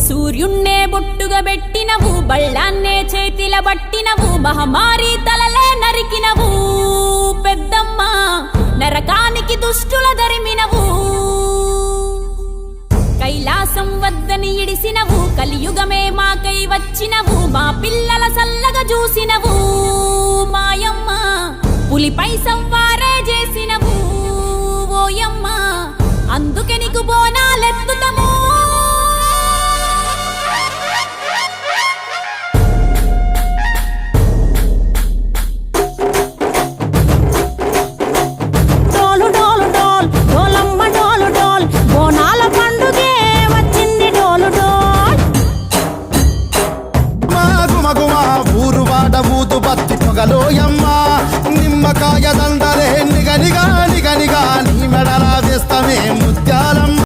సూర్యున్నే బొట్టుగా పెట్టినవు, బళ్ళాన్నే చేతిల బట్టినవు, మహమారి తలలే నరికినవు పెద్దమ్మ, నరకానికి దుష్టుల దరిమినవు. కైలాసం వద్దని ఇడిసినవు, కలియుగమే మాకై వచ్చినవు, మా పిల్లల సల్లగా చూసినవు మాయమ్మ. పులిపై సవ్వా